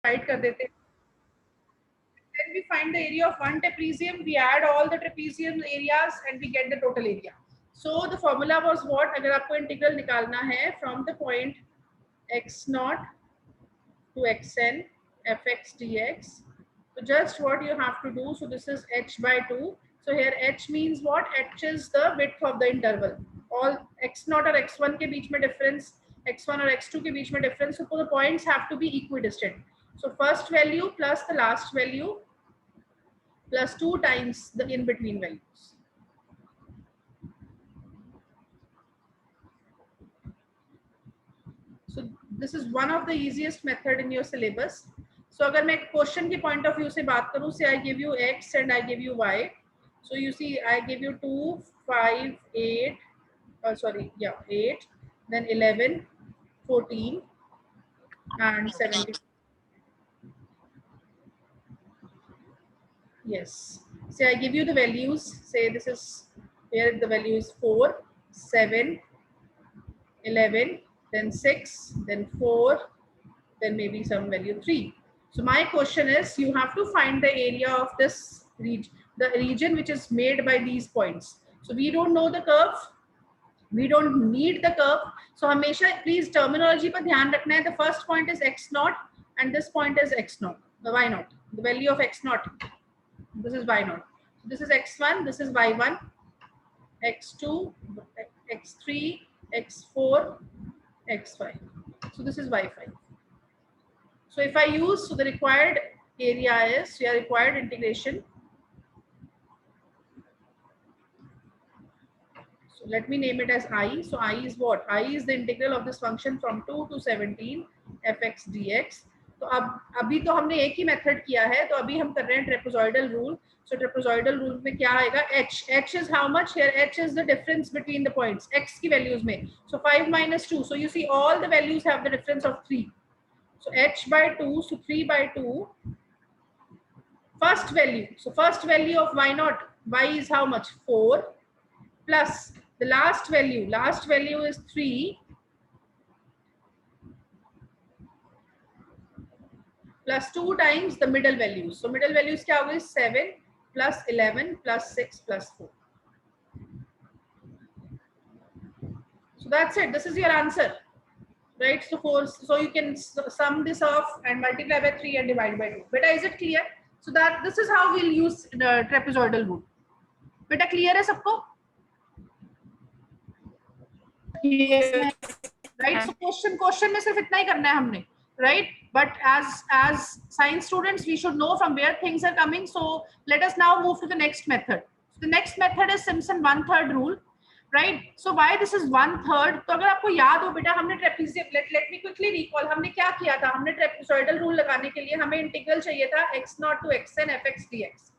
Divide कर देते हैं. Then we find the area of one trapezium, we add all the trapezium areas and we get the total area. So the formula was what? अगर आपको integral निकालना है from the point x naught to xn fx dx, so just what you have to do, so this is h by 2, so here h means what? H is the width of the interval. All x naught or x1 के बीच में difference, x1 और x2 के बीच में difference, so the points have to be equidistant. So first value plus the last value plus 2 times the in between values. So this is one of the easiest method in your syllabus. So अगर मैं question के point of view से बात करूँ, say I give you x and I give you y. So you see I give you 2, 5, 8, sorry, yeah, 8, then 11, 14 and 17. Yes. Say I give you the values. Say this is here the value is 4, 7, 11, then 6, then 4, then maybe some value 3. So my question is, you have to find the area of this region, the region which is made by these points. So we don't know the curve, we don't need the curve. So हमेशा please terminology पर ध्यान रखना है. The first point is x naught and this point is x naught, the y naught, the value of x naught. This is y naught. So this is x1, this is y1, x2, x3, x4, x5. So this is y5. So if I use, so the required area is, your required integration. So let me name it as I. So I is what? I is the integral of this function from 2 to 17 fx dx. तो अब अभी तो हमने एक ही method किया है, तो अभी हम कर रहे हैं ट्रेपेजॉइडल रूल. सो ट्रेपेजॉइडल रूल में क्या आएगा? h. h is how much? Here h is the difference between the points, x की values में. So 5 minus 2. So you see all the values have the difference of 3. So h by 2, so 3 by 2. First value. So first value of y naught, y is how much? 4 plus the last value is 3 plus 2 times the middle values. So middle values क्या हो गई? 7 plus 11 plus 6 plus 4. So that's it. This is your answer, right? So 4. So you can sum this off and multiply by 3 and divide by 2. Beta, is it clear? So that this is how we'll use the trapezoidal rule. Beta, clear है सबको? Yes. Right. So question में सिर्फ इतना ही करना है हमने, right? But as science students, we should know from where things are coming. So let us now move to the next method. So the next method is Simpson 1/3 rule, right? So why this is 1/3? तो अगर आपको याद हो बेटा, हमने trapezium, let me quickly recall, हमने क्या किया था? हमने ट्रेपेजॉइडल रूल लगाने के लिए हमें इंटीग्रल चाहिए था x naught to xn fx dx.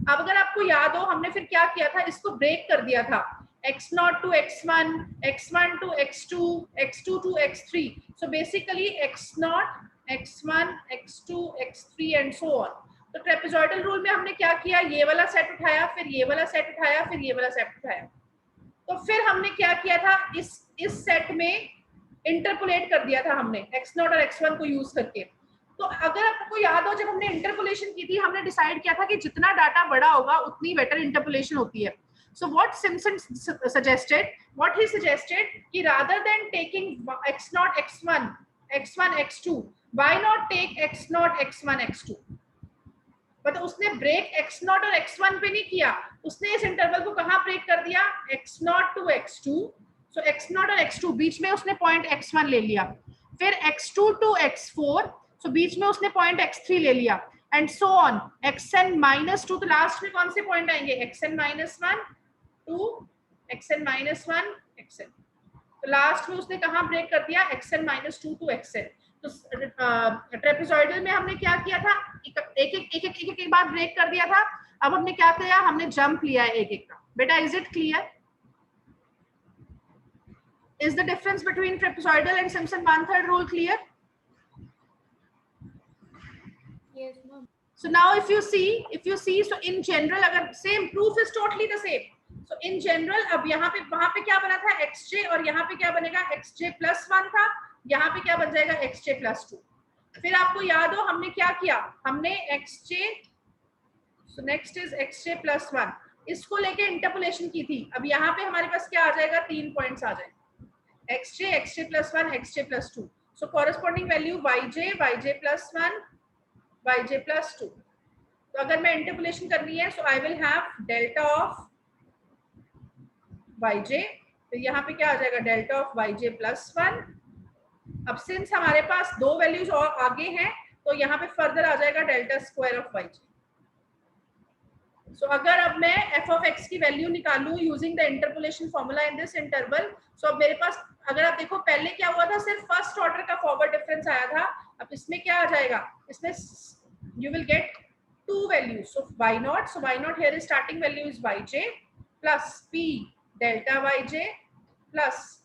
अब अगर आपको याद हो, हमने फिर क्या किया था? इसको ब्रेक कर दिया था. x naught to x1, x1 to x2, x2 to x3. So basically x naught, x1, x2, x3 and so on. तो ट्रेपेजॉइडल रूल में हमने क्या किया? ये वाला सेट उठाया, फिर ये वाला सेट उठाया, फिर ये वाला सेट उठाया. तो फिर हमने क्या किया था? इस सेट में इंटरपोलेट कर दिया था हमने x naught और x1 को यूज करके. तो अगर आपको याद हो, जब हमने इंटरपोलेशन की थी, हमने डिसाइड किया था कि जितना डाटा बड़ा होगा उतनी बेटर इंटरपोलेशन होती है. So what Simpson suggested, कि rather than taking x naught x1, x1 x2, why not take x naught x1 x2? मतलब उसने ब्रेक x naught और x1 पे नहीं किया, उसने इस इंटरवल को कहाँ ब्रेक कर दिया? x naught to x2. So x naught और x2 बीच में उसने पॉइंट x1 ले लिया, फिर x2 to x4, so बीच में उसने पॉइंट x3 ले लिया, and so on xn minus 2. तो लास्ट में कौन से पॉइंट आएंगे? xn minus 1 to xn minus 1 xn. तो लास्ट में उसने कहाँ ब्रेक कर दिया? xn minus 2 to xn. तो ट्रेपेजॉइडल में हमने क्या किया था? एक बार ब्रेक कर दिया था. अब हमने क्या किया? हमने जंप लिया है एक का. बेटा, is it clear? Is the difference between trapezoidal and Simpson 1/3 rule clear? Yes, ma'am. So now if you see, so in general, अगर same proof is totally the same. So in general, अब यहाँ पे वहाँ पे क्या बना था? xj, और यहाँ पे क्या बनेगा? xj plus 1 था, यहाँ पे क्या बन जाएगा? xj plus 2. फिर आपको याद हो हमने क्या किया, हमने xj, so next is xj plus 1, इसको लेके इंटरपोलेशन की थी। अब यहाँ पे हमारे पास क्या आ जाएगा, 3 पॉइंट्स आ जाएंगे, xj plus 1, xj plus 2, so corresponding value yj plus 1, yj plus 2। तो अगर मैं इंटरपोलेशन करनी है, so I will have delta of yj, तो यहाँ पे क्या आ जाएगा, डेल्टा ऑफ yj प्लस 1। अब सिंस हमारे पास दो वैल्यूज और आगे हैं, तो यहाँ पे फर्दर आ जाएगा delta square of yj। So अगर अब मैं f ऑफ x की वैल्यू निकालूं using the interpolation formula in this interval, so अब मेरे पास, अगर आप देखो पहले क्या हुआ था, सिर्फ फर्स्ट ऑर्डर का फॉरवर्ड डिफरेंस आया था। अब इसमें क्या आ जाएगा, इसमें you will get to values, so y0, so y0 here is starting value is yj plus p delta yj plus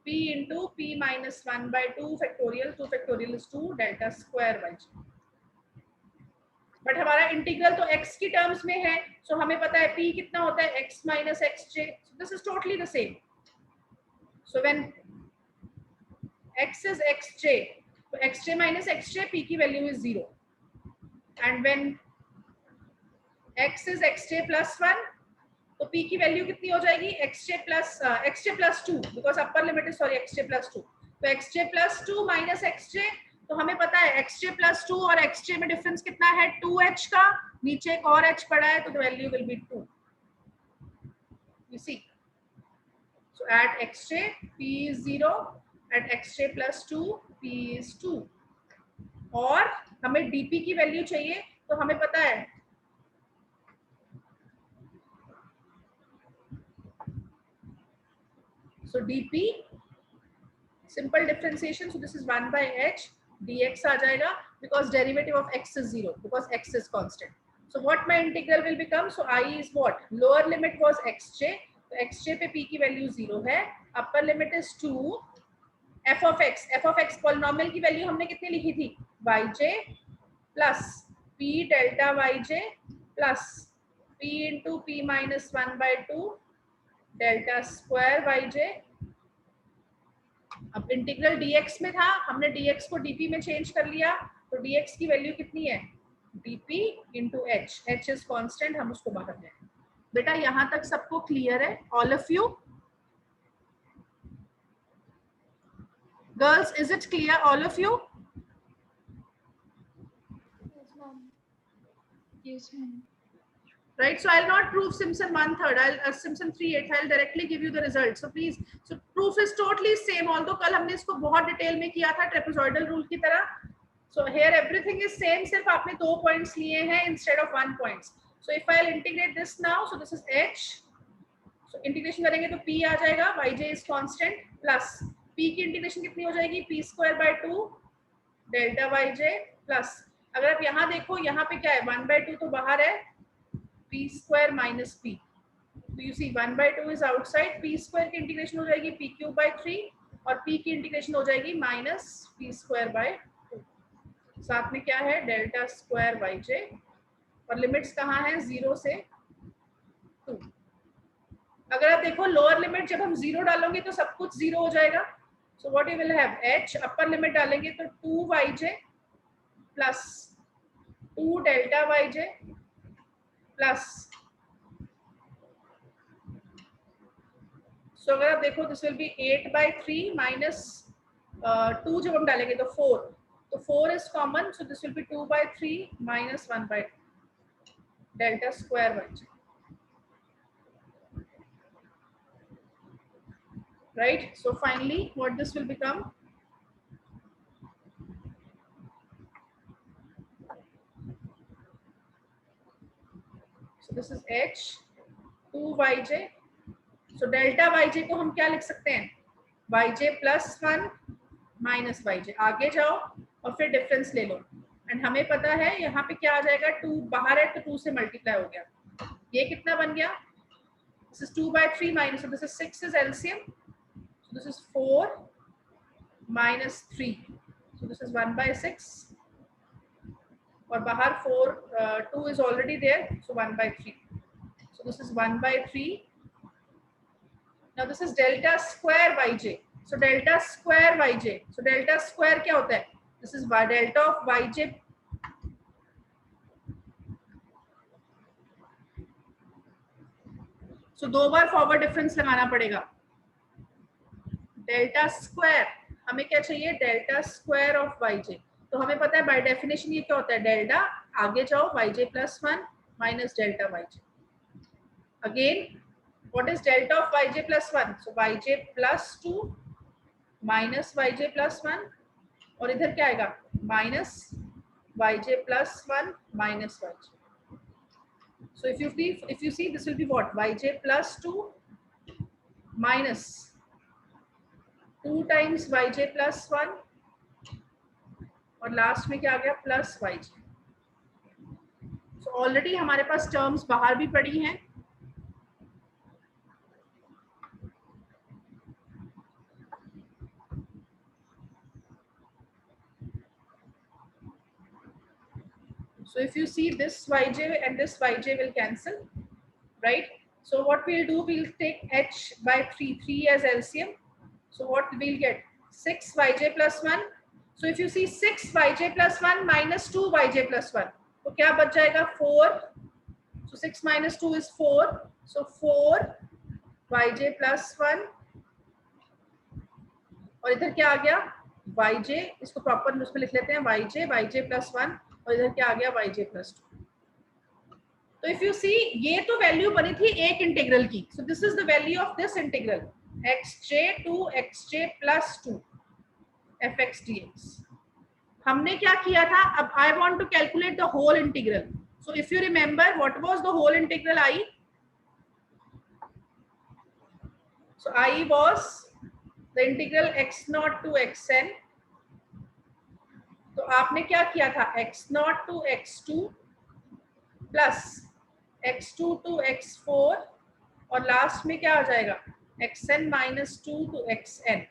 p into p minus 1 by 2 factorial, 2 factorial is 2 delta square yj। But हमारा integral तो x की terms में है, सो हमें पता है p कितना होता है, x minus xj, so this is totally the same। so when x is xj, तो xj minus xj, p की value is 0, and when x is xj plus 1, तो p की वैल्यू कितनी हो जाएगी, xj plus 2, because upper limit is sorry xj plus 2, तो xj plus 2 minus xj, तो हमें पता है xj plus 2 और xj में डिफरेंस कितना है, 2h का, नीचे एक और h पड़ा है, तो the value will be 2। You see, so at xj p is 0, at xj plus 2 p is 2, और हमें dp की वैल्यू चाहिए, तो हमें पता है so dp simple differentiation, so this is 1 by h dx आ जाएगा, because derivative of x is 0, because x is constant। so what my integral will become, so I is what, lower limit was xj, तो xj पे p की value 0 है, upper limit is 2 f of x polynomial की value हमने कितनी लिखी थी, yj plus p delta yj plus p into p minus 1 by 2 delta square yj। अब इंटीग्रल dx में था, हमने dx को dp में चेंज कर लिया, तो dx की वैल्यू कितनी है, dp into h is constant, हम उसको बाहर ले आए। बेटा यहाँ तक सबको क्लियर है, all of you girls, is it clear all of you? Yes, ma'am. Yes, ma'am. Right, so I'll not prove Simpson 1/3, I'll Simpson 3/8, I'll directly give you the result। so please, so proof is totally same, although कल हमने इसको बहुत detail में किया था trapezoidal rule की तरह। so here everything is same, सिर्फ आपने 2 पॉइंट्स लिए हैं instead of 1 points। so if I'll integrate this now, so this is h, so integration करेंगे तो p आ जाएगा, yj is constant, plus p की इंटीग्रेशन कितनी हो जाएगी, p square by 2 delta yj, plus अगर आप यहाँ देखो, यहाँ पे क्या है, 1 by 2 तो बाहर है, p square minus p, so you see 1 by 2 is outside, p square की इंटीग्रेशन हो जाएगी p cube by 3, और p की इंटीग्रेशन हो जाएगी माइनस p square by 2, साथ में क्या है, डेल्टा स्क्वायर yj, और लिमिट्स कहाँ है, 0 से 2। अगर आप देखो लोअर लिमिट जब हम 0 डालेंगे तो सब कुछ 0 हो जाएगा, so what you will have, h, upper limit डालेंगे तो 2 yj plus 2 delta yj plus, so अगर आप देखो this will be 8 by 3 minus 2, जब हम डालेंगे तो 4, तो 4 is common, so this will be 2 by 3 minus 1 by 2 delta square yj, right? so finally what this will become, so this is h 2 yj, so delta yj को हम क्या लिख सकते हैं, yj प्लस 1 माइनस yj, आगे जाओ और फिर डिफरेंस ले लो, एंड हमें पता है यहाँ पे क्या आ जाएगा, 2 बाहर है तो 2 से मल्टीप्लाई हो गया, ये कितना बन गया, this is 2 by 3 minus, so this is 6 is LCM, so this is 4 minus 3, so this is 1 by 6, और बाहर 4 2 is already there, so 1 by 3, so this is 1 by 3। now this is delta square yj, so delta square yj, so delta square क्या होता है, this is delta of yj. सो दो बार forward difference लगाना पड़ेगा. Delta square, हमें क्या चाहिए? Delta square of yj. तो हमें पता है बाय डेफिनेशन ये क्या होता है? डेल्टा, आगे जाओ, yj plus 1 minus delta yj. Again what is delta of yj plus 1? So yj plus 2 minus yj plus 1, और इधर क्या आएगा? Minus yj plus 1 minus yj. So if you see this will be what? yj plus 2 minus 2 times yj plus 1, और last में क्या आ गया? Plus yj. So already हमारे पास टर्म्स बाहर भी पड़ी हैं. So if you see this yj and this yj will cancel, right? So what we'll do, we'll take h by 3 as LCM. So what we'll get? 6 yj plus 1. So if you see 6 yj plus 1 minus 2 yj plus 1, तो क्या बच जाएगा? 4. So 6 minus 2 is 4. So 4 yj plus 1, और इधर क्या आ गया? yj. इसको प्रॉपर उसमें लिख लेते हैं, yj plus 1, और इधर क्या आ गया? yj plus 2. तो इफ यू सी, ये तो वैल्यू बनी थी एक इंटीग्रल की. सो this is the value of this integral, xj to xj plus 2 fx dx. हमने क्या किया था? अब I want to calculate the whole integral. So if you remember what was the whole integral i? So i was the integral x naught to xn. तो आपने क्या किया था? x naught to x2 plus x2 to x4, और last में क्या आ जाएगा? xn minus 2 to xn.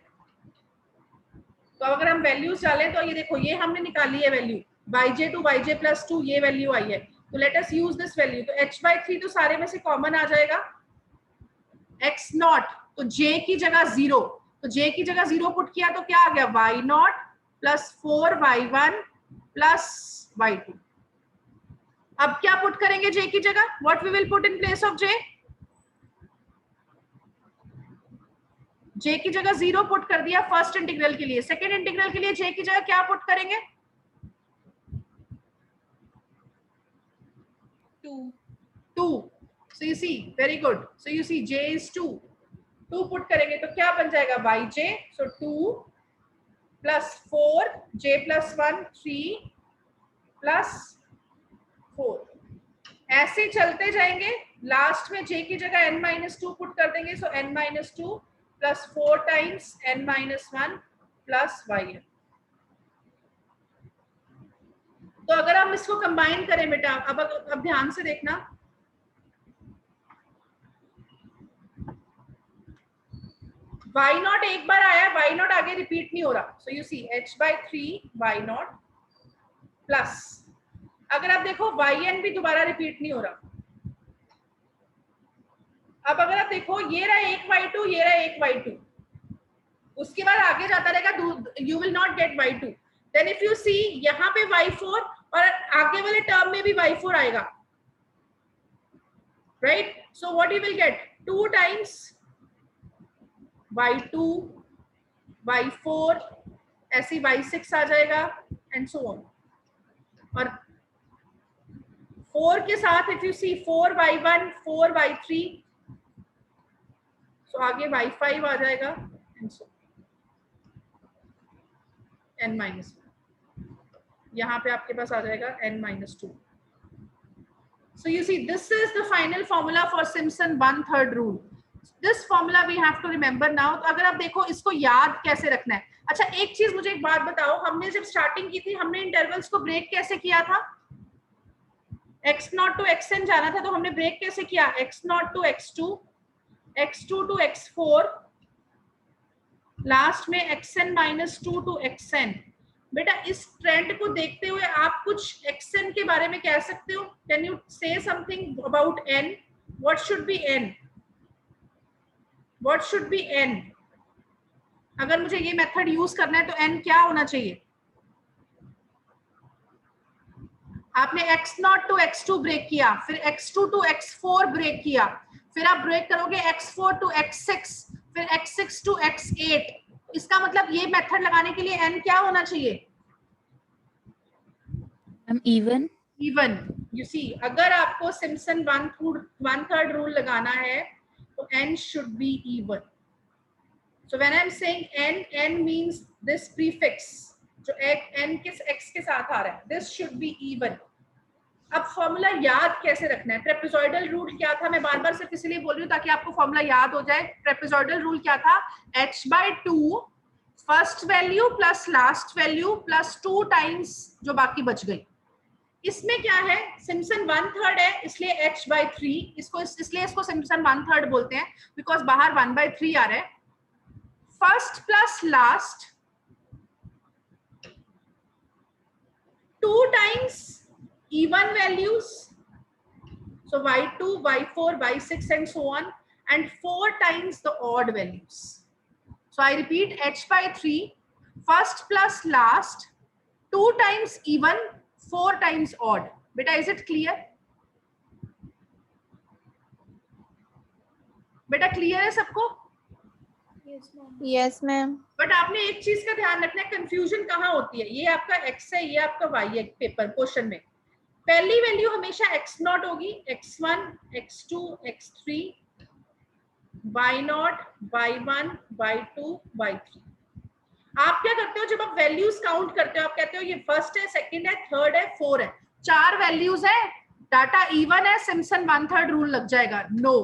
तो अगर हम वैल्यूज डालें तो ये देखो, ये हमने निकाली है value yj to yj plus 2, ये वैल्यू आई है. तो let us use this value. तो h by 3 तो सारे में से कॉमन आ जाएगा. x नॉट, तो j की जगह 0, तो j की जगह 0 पुट किया तो क्या आ गया? y naught plus 4y1 plus y2. अब क्या पुट करेंगे j की जगह? What we will put in place of j? j की जगह 0 पुट कर दिया फर्स्ट इंटीग्रल के लिए. सेकंड इंटीग्रल के लिए j की जगह क्या पुट करेंगे? 2. So you see, very good. So you see j is 2. 2 put करेंगे तो क्या बन जाएगा? yj. So 2 plus 4, j plus 1 3 plus 4. ऐसे चलते जाएंगे. लास्ट में j की जगह n minus 2 पुट कर देंगे. So n minus 2 plus 4 times n minus 1 plus yn. तो अगर हम इसको कंबाइन करें बेटा, अब ध्यान से देखना, y नॉट एक बार आया, y नॉट आगे रिपीट नहीं हो रहा. So you see h by 3 y naught plus, अगर आप देखो yn भी दोबारा रिपीट नहीं हो रहा. अब अगर आप देखो, ये रहा एक y2, ये रहा एक y2, उसके बाद आगे जाता रहेगा, you will not get y2. Then if you see, यहाँ पे y4 और आगे वाले टर्म में भी y4 आएगा, right? So what you will get? 2 times y2 y4, ऐसे y6 आ जाएगा एंड सो ऑन. और 4 के साथ if you C 4y1 4y3, सो आगे y5 आ जाएगा एंड सो n minus 1. यहाँ पे आपके पास आ जाएगा n minus 2. So you see, this is the final formula for Simpson 1/3 rule. This formula we have to remember now. तो अगर आप देखो, इसको याद कैसे रखना है? अच्छा, एक चीज मुझे एक बात बताओ, हमने जब स्टार्टिंग की थी, हमने इंटरवल्स को ब्रेक कैसे किया था? x0 to xn जाना था, तो हमने ब्रेक कैसे किया? x0 to x2, x2 to x4, last में xn minus 2 to xn. बेटा, इस ट्रेंड को देखते हुए आप कुछ xn के बारे में कह सकते हो? कैन यू से something about n? What should be n? What should be n? अगर मुझे ये मेथड यूज करना है तो n क्या होना चाहिए? आपने x0 टू x2 ब्रेक किया, फिर x2 टू x4 ब्रेक किया, फिर आप ब्रेक करोगे x4 टू x6, फिर x6 टू x8। इसका मतलब ये मेथड लगाने के लिए n क्या होना चाहिए? इवन। इवन। यू सी, अगर आपको सिम्पसन 1/3 रूल लगाना है तो n should be even. So when I'm saying n means this prefix जो n किस x के साथ आ रहा है, this should be even। अब फॉर्मूला याद कैसे रखना है? ट्रेपेजॉइडल रूल क्या था? मैं बार बार सिर्फ इसलिए बोल रही हूँ ताकि आपको फॉर्मूला याद हो जाए। ट्रेपेजॉइडल रूल क्या था? h/2 first value plus last value plus 2 times जो बाकी बच गई। इसमें क्या है? सिम्पसन 1/3 है इसलिए h/3, इसलिए इसको सिम्पसन 1/3 बोलते हैं बिकॉज बाहर 1/3 आ रहा है। First plus last 2 times even values, so y2, y4, y6 and so on, and 4 times the odd values. So I repeat, h/3 first plus last 2 times even, 4 times odd. Beta, is it clear? बेटा clear है सबको? Yes ma'am. But आपने एक चीज का ध्यान रखना है, कंफ्यूजन कहाँ होती है? ये आपका x है, ये आपका y है पेपर क्वेश्चन में। पहली वैल्यू हमेशा x0 होगी, x1, x2, x3, y0, y1, y2, y3। आप क्या करते हो जब आप वैल्यूज काउंट करते हो? आप कहते हो ये फर्स्ट है, सेकंड है, थर्ड है, 4 है, 4 वैल्यूज है, डाटा इवन है, सिम्पसन 1/3 रूल लग जाएगा। नो,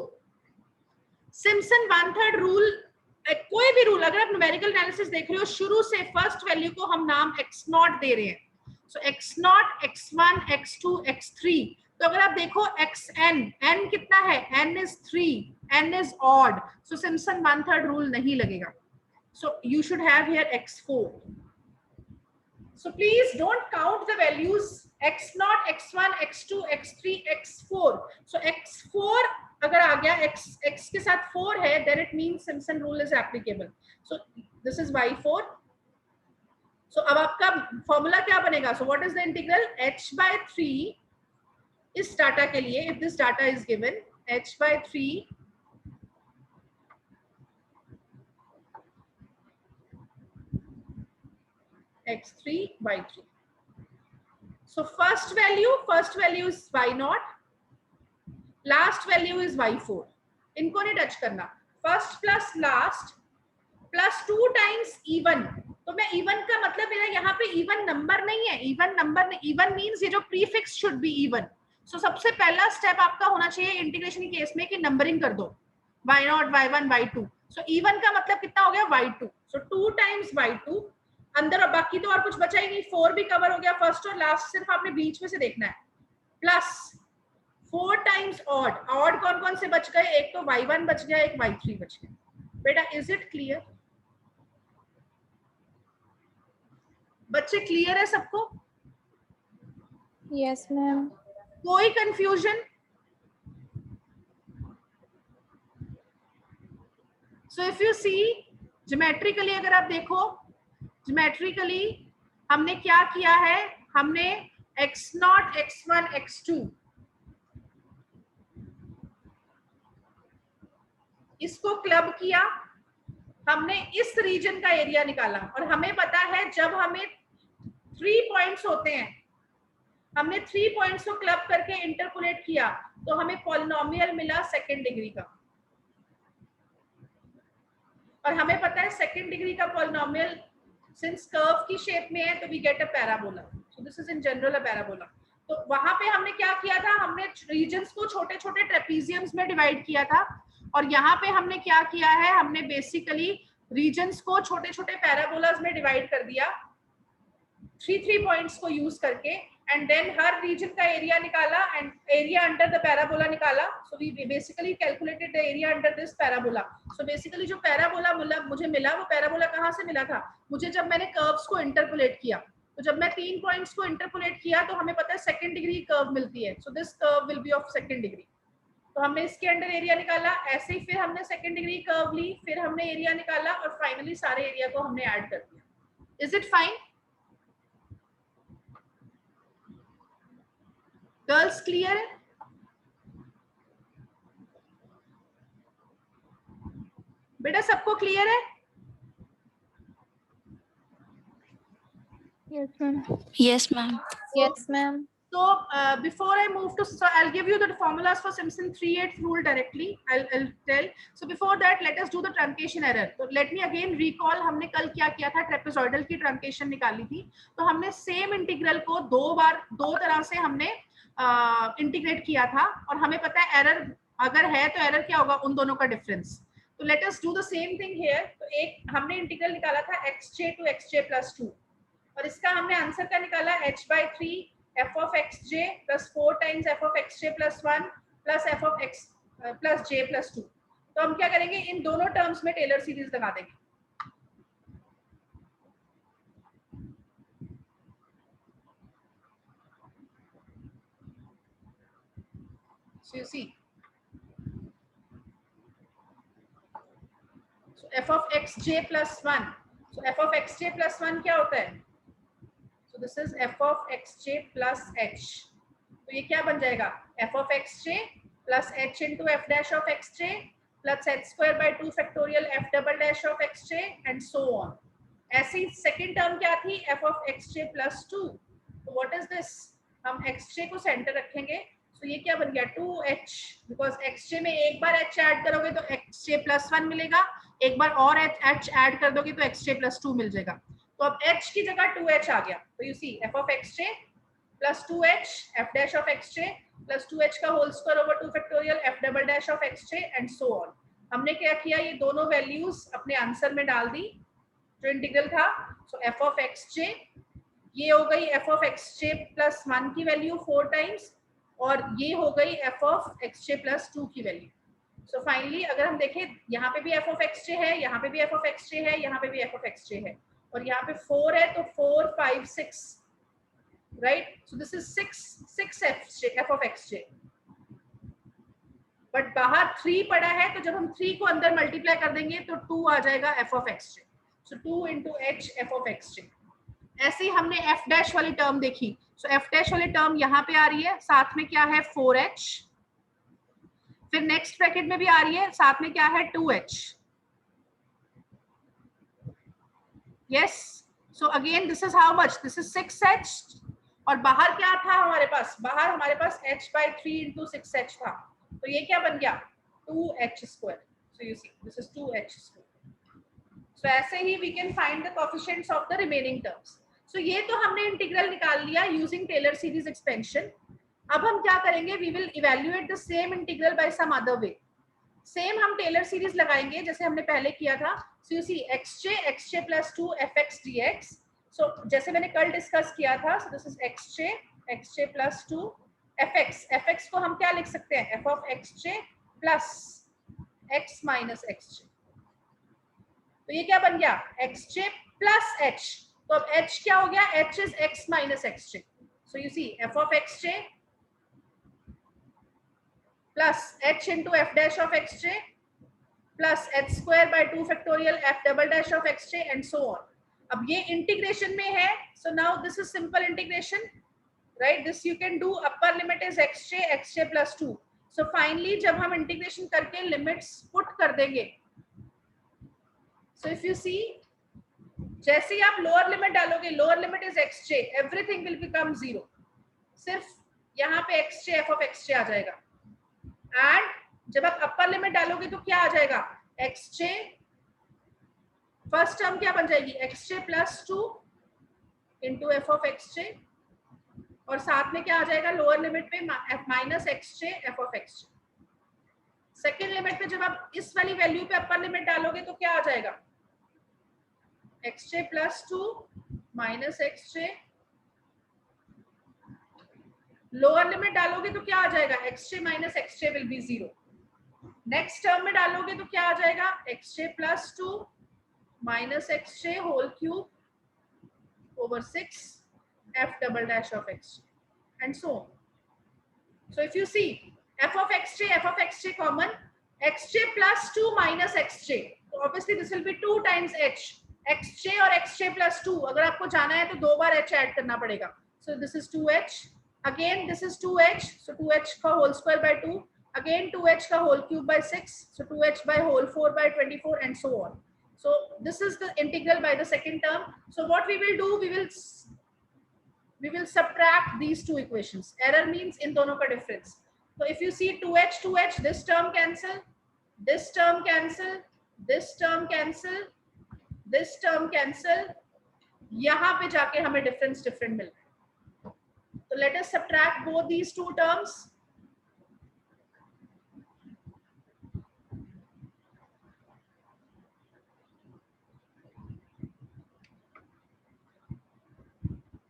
सिम्पसन 1/3 रूल, कोई भी रूल, अगर आप न्यूमेरिकल एनालिसिस देख रहे हो, शुरू से फर्स्ट वैल्यू को हम नाम x0 दे रहे हैं। सो x0, x1, x2, x3। तो अगर आप देखो xn, n कितना है? n is 3, n is odd, so Simpson 1/3 rule नहीं लगेगा। So you should have here x4. So please don't count the values x0, x1, x2, x3, x4. So x4 अगर आ गया, x के साथ 4 है, then it means Simpson rule is applicable. So this is y4. So अब आपका formula क्या बनेगा? So what is the integral? h/3 इस डाटा के लिए, if this data is given, h/3 x3 y3. So first value is y0, last value is y4. इनको नहीं touch करना। First plus last plus 2 times even. तो मैं even का मतलब, मेरा यहाँ पे इवन नंबर नहीं है, इवन नंबर नहीं, इवन मींस ये जो प्रीफिक्स शुड बी इवन। सो सबसे पहला स्टेप आपका होना चाहिए इंटीग्रेशन के केस में कि नंबरिंग कर दो, y0, y1, y2। So even का मतलब कितना हो गया? y2। सो 2 टाइम्स y2 अंदर, और बाकी तो और कुछ बचा ही नहीं, 4 भी कवर हो गया फर्स्ट और लास्ट, सिर्फ आपने बीच में से देखना है। Plus 4 times odd. ऑड कौन कौन से बच गए? एक तो y1 बच गया, एक y3 बच गया। बेटा इज इट क्लियर? बच्चे क्लियर है सबको? Yes ma'am. कोई confusion? So if you see geometrically, अगर आप देखो ज्योमेट्रिकली हमने क्या किया है, हमने x0, x1, x2 इसको क्लब किया, हमने इस रीजन का एरिया निकाला, और हमें पता है जब हमें 3 पॉइंट्स होते हैं, हमने 3 पॉइंट्स को क्लब करके इंटरपोलेट किया तो हमें पॉलिनोमियल मिला सेकंड डिग्री का। और हमें पता है सेकंड डिग्री का पॉलिनोमियल सिंस कर्व की शेप में है तो we get a parabola. So this is in general a parabola. तो वहां पे हमने क्या किया था? हमने रीजन्स को छोटे छोटे ट्रेपीजियम्स में डिवाइड किया था, और यहाँ पे हमने क्या किया है? हमने बेसिकली रीजन्स को छोटे छोटे पैराबोलाज में डिवाइड कर दिया 3 पॉइंट्स को यूज करके, एंड देन हर रीजन का एरिया निकाला and area under the parabola निकाला। So we basically calculated the area under this parabola. So basically जो पैराबोला मुझे मिला, वो पैराबोला कहाँ से मिला था? मुझे जब मैंने कर्व्स को इंटरपोलेट किया, तो जब मैं 3 पॉइंट्स को इंटरपोलेट किया तो हमें पता है सेकंड डिग्री कर्व मिलती है। So this curve will be of second degree. तो हमने इसके अंडर एरिया निकाला, ऐसे ही फिर हमने सेकंड डिग्री कर्व ली, फिर हमने एरिया निकाला, और फाइनली सारे एरिया को हमने ऐड कर दिया। Is it fine? Girls clear है? बेटा सबको क्लियर है? Yes, ma'am. Yes, ma'am. Yes, ma'am. So before I move to, so I'll give you the formulas for Simpson 3/8 rule directly. I'll tell. So before that, let us do the truncation error. So let me again recall. हमने कल क्या किया था? Trapezoidal की truncation निकाली थी. तो हमने सेम इंटीग्रल को दो तरह से हमने इंटीग्रेट किया था और हमें पता है एरर अगर है तो एरर क्या होगा? उन दोनों का डिफरेंस. तो let us do the same thing here. तो एक हमने इंटीग्रल निकाला था xj to xj plus 2 और इसका हमने आंसर का निकाला h/3 f of xj plus 4 times f of xj plus 1 plus f of x plus j plus 2. तो हम क्या करेंगे? इन दोनों टर्म्स में टेलर सीरीज लगा देंगे. So you see, so f of xj plus 1. So f of xj plus 1 क्या होता है? So this is f of xj plus h. तो ये क्या बन जाएगा? f of xj plus h into f dash of xj plus h square by 2 factorial f double dash of xj and so on. ऐसी second term क्या थी? f of xj plus 2. तो what is this? हम xj को centre रखेंगे. तो ये क्या बन गया? 2h. बिकॉज xj में एक बार h ऐड करोगे तो xj plus 1 मिलेगा. एक बार और h ऐड कर दोगे तो xj plus 2 मिल जाएगा. तो अब h की जगह 2h आ गया. तो you see f of xj plus 2h f dash of xj plus 2h का whole square over 2 factorial f double dash of xj and so on. हमने क्या किया? ये दोनों वैल्यूज अपने आंसर में डाल दी जो इंटीग्रल था. सो f of xj ये हो गई f of xj plus 1 की वैल्यू 4 टाइम्स और ये हो गई f of xj plus 2 की वैल्यू. सो फाइनली अगर हम देखें यहाँ पे भी f of xj है, यहाँ पे भी f of xj है, यहाँ पे भी f of xj है और यहाँ पे 4 है तो 4 5 6 right. So this is 6 f of xj. But बाहर 3 पड़ा है तो जब हम 3 को अंदर मल्टीप्लाई कर देंगे तो 2 आ जाएगा f of xj. So 2 into h f of xj. ऐसे ही हमने f डैश वाली टर्म देखी. सो f डैश वाली टर्म यहाँ पे आ रही है, साथ में क्या है? 4h. फिर नेक्स्ट ब्रैकेट में भी आ रही है, साथ में क्या है? 2h. Yes. So again this is how much? This is 6h और बाहर क्या था हमारे पास? बाहर हमारे पास h/3 into 6h था. तो ये क्या बन गया? 2h square. So you see this is 2h square. So ऐसे ही we can find the coefficients of the remaining terms. So ये तो हमने इंटीग्रल निकाल लिया using टेलर सीरीज एक्सपेंशन. अब हम क्या करेंगे? We will evaluate the same integral by some other way. Same हम टेलर सीरीज लगाएंगे जैसे हमने पहले किया था. So you see xj plus 2 fx dx. So जैसे मैंने कल डिस्कस किया था. So this is xj plus 2 fx को हम क्या लिख सकते हैं? f of xj plus x minus xj. तो ये क्या बन गया? xj plus h. तो अब h क्या हो गया? h is x minus xj. So you see f of xj plus h into f dash of xj plus h square by 2 factorial f double dash of xj and so on. अब ये integration में है. So now this is simple integration, right? This you can do. Upper limit is xj plus 2. So finally जब हम integration करके limits put कर देंगे, so if you see जैसे ही आप लोअर लिमिट डालोगे, lower limit is xj, everything will become 0. सिर्फ यहाँ पे xj f of xj आ जाएगा. एंड जब आप अपर लिमिट डालोगे तो क्या आ जाएगा? xj फर्स्ट टर्म क्या बन जाएगी? xj plus 2 into f of xj और साथ में क्या आ जाएगा? लोअर लिमिट पे minus xj f of xj. Second limit पे जब आप इस वाली वैल्यू पे अपर लिमिट डालोगे तो क्या आ जाएगा? xj plus 2 minus xj. Lower limit डालोगे तो क्या आ जाएगा? xj minus xj will be 0. Next term में डालोगे तो क्या आ जाएगा? xj plus 2 minus xj whole cube over 6 f double dash of xj and so on. So if you see f of xj common, xj plus 2 minus xj. So obviously this will be 2 times h. xj और xj plus 2 अगर आपको जाना है तो 2 बार h add करना पड़ेगा. So this is 2h. again this is 2h, so 2h का whole square by 2, again 2h का whole cube by 6, so 2h by whole 4 by 24 and so on. So this is the integral by the second term. So what we will do, we will subtract these two equations. Error means in दोनों का difference. So if you see 2h 2h, this term cancel, this term cancel, this term cancel, this term cancel, यहाँ पे जाके हमें difference different मिल रहा है. So let us subtract both these two terms.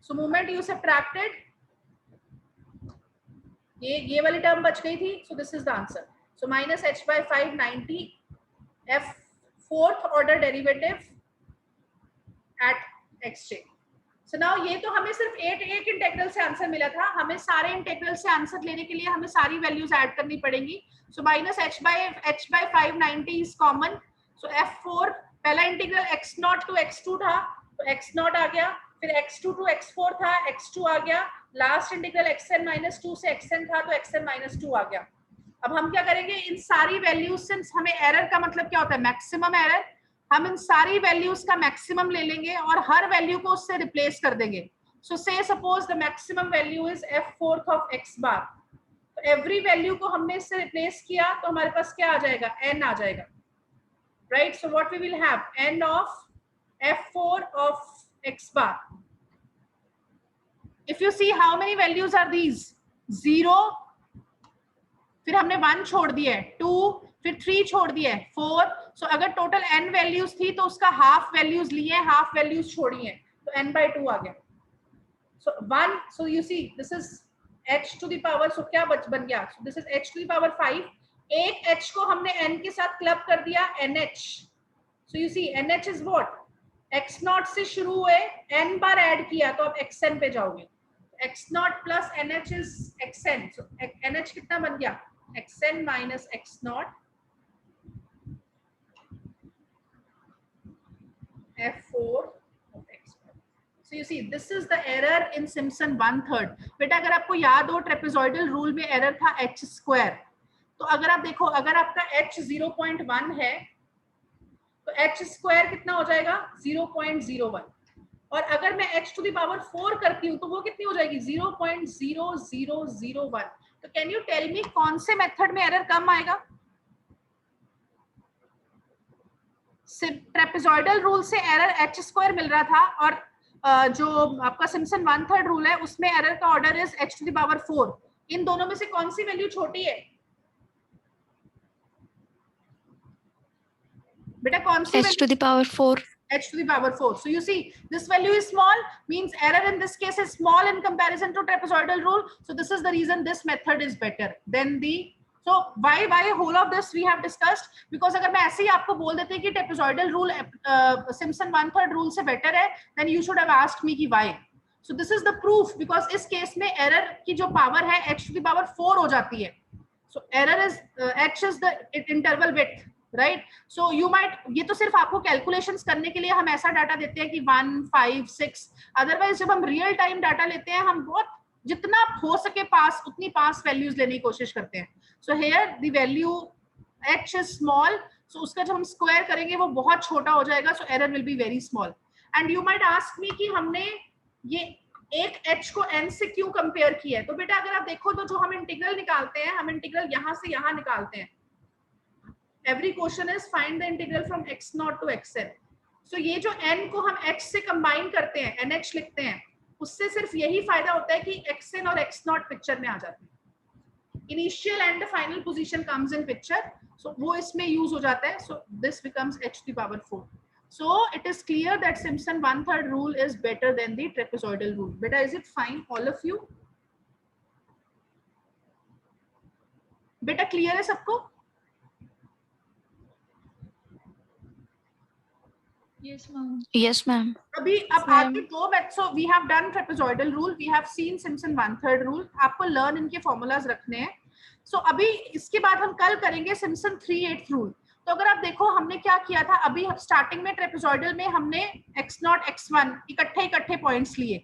So moment you subtracted, ये वाली term बच गई थी. So this is the answer. So minus h by 590 f fourth order derivative at xj. So now ये तो हमें सिर्फ एक इंटेग्रल से आंसर मिला था. हमें सारे इंटेग्रल से आंसर लेने के लिए हमें सारी वैल्यूज ऐड करनी पड़ेंगी. So minus h by 590 is common. So f4 पहला इंटीग्रल x0 to x2 था, तो x0 आ गया, फिर x2 to x4 था, x2 आ गया, लास्ट इंटीग्रल xn minus 2 से xn था, तो xn minus 2 आ गया. अब हम क्या करेंगे, इन सारी वैल्यूज से हमें एरर का मतलब क्या होता है, मैक्सिमम एरर. हम इन सारी वैल्यूज का मैक्सिमम ले लेंगे और हर वैल्यू को उससे रिप्लेस कर देंगे. सो से suppose the maximum value is f4 of x bar. तो एवरी वैल्यू को हमने इससे रिप्लेस किया तो हमारे पास क्या आ जाएगा, n आ जाएगा, right. So what we will have, n of f4 of x bar. If you see how many values are these, 0, फिर हमने 1 छोड़ दिया है, 2, फिर 3 छोड़ दिया है, 4. सो अगर टोटल n वैल्यूज थी तो उसका हाफ वैल्यूज लिए, हाफ वैल्यूज छोड़ी है, तो n by 2 आ गया. सो 1, सो you see this is h to the power, सो क्या बन गया, सो this is h to the power 5. एक h को हमने n के साथ क्लब कर दिया, nh. So you see nh is what, x0 से शुरू हुए, n बार ऐड किया तो आप xn पे जाओगे. x0 plus nh is xn. So nh कितना बन गया, xn minus x0 f4 of x. So you see this is the error in Simpson 1/3. बेटा अगर आपको याद हो ट्रेपेजॉइडल रूल में एरर था h स्क्वायर. तो अगर आप देखो, अगर आपका h 0.1 है तो h स्क्वायर कितना हो जाएगा, 0.01. और अगर मैं h to the power 4 करती हूँ तो वो कितनी हो जाएगी, 0.0001. तो कैन यू टेल मी कौन से मेथड में एरर कम आएगा, ट्रेपेजॉइडल रूल से एरर h स्क्वायर मिल रहा था और जो आपका सिम्पसन 1/3 रूल है उसमें एरर का order is h to the power 4. इन दोनों में से कौन सी वैल्यू छोटी है बेटा, कौन सी, h to the power 4. h to the power 4. So you see this value is small, means error in this case is small in comparison to trapezoidal rule. So this is the reason this method is better than the, so why whole of this we have discussed, because अगर मैं ऐसे ही आपको बोल देते कि trapezoidal rule Simpson 1/3 rule से better है, then you should have asked me कि why. So this is the proof, because इस केस में error की जो power है h to the power 4 हो जाती है. So error is h is the interval width, right. So you might, ये तो सिर्फ आपको कैलकुलेशंस करने के लिए हम ऐसा डाटा देते हैं कि 1, 5, 6. अदरवाइज जब हम रियल टाइम डाटा लेते हैं हम बहुत जितना हो सके पास उतनी पास वैल्यूज लेने की कोशिश करते हैं. So here the value h is small, so उसका जब हम स्क्वायर करेंगे वो बहुत छोटा हो जाएगा, so error will be very small. And you might ask me कि हमने ये एक h को n से क्यों कंपेयर किया है. तो बेटा अगर आप देखो तो जो हम इंटीग्रल निकालते हैं, हम इंटीग्रल यहाँ से यहाँ निकालते हैं. Every question is find the integral from x0 to xn. So ये जो n को हम h से कंबाइन करते हैं, nh लिखते हैं, उससे सिर्फ यही फायदा होता है कि xn और x0 पिक्चर में आ जाते हैं. Initial and the final position comes in picture. So वो इसमें यूज हो जाता है. So this becomes h to the power 4. So it is clear that Simpson 1/3 rule is better than the trapezoidal rule. Beta, is it fine, all of you? Beta clear है सबको? Yes, ma'am. Yes, ma'am. अभी अब आगे दो math. So we have done trapezoidal rule, we have seen Simpson 1/3 rule. आपको learn इनके formulas रखने हैं. सो अभी इसके बाद हम कल करेंगे सिम्पसन 3/8 रूल. तो अगर आप देखो हमने क्या किया था, अभी स्टार्टिंग में ट्रेपेजॉइडल में हमने x0 x1 इकट्ठे पॉइंट्स लिए,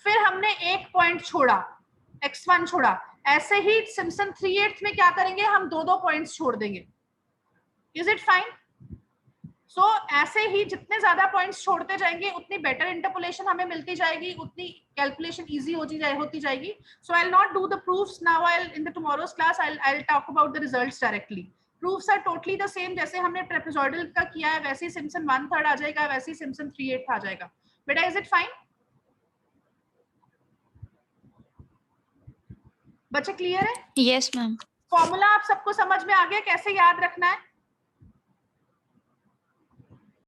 फिर हमने एक पॉइंट छोड़ा, x1 छोड़ा, ऐसे ही सिम्पसन 3/8 में क्या करेंगे, हम 2 पॉइंट्स छोड़ देंगे. Is it fine? सो ऐसे ही जितने ज्यादा पॉइंट्स छोड़ते जाएंगे उतनी बेटर इंटरपोलेशन हमें मिलती जाएगी, उतनी कैलकुलेशन इजी होती जाएगी. So I will not do the proofs now, I in the tomorrow's class I will talk about the results directly. Proofs are totally the same, जैसे हमने ट्रेपेजॉइडल का किया है वैसे ही सिम्पसन 1/3 आ जाएगा, वैसे ही सिम्पसन 3/8 आ जाएगा. बेटा इज इट फाइन? बच्चे क्लियर है? Yes ma'am. फॉर्मूला आप सबको समझ में आ गया कैसे याद रखना है?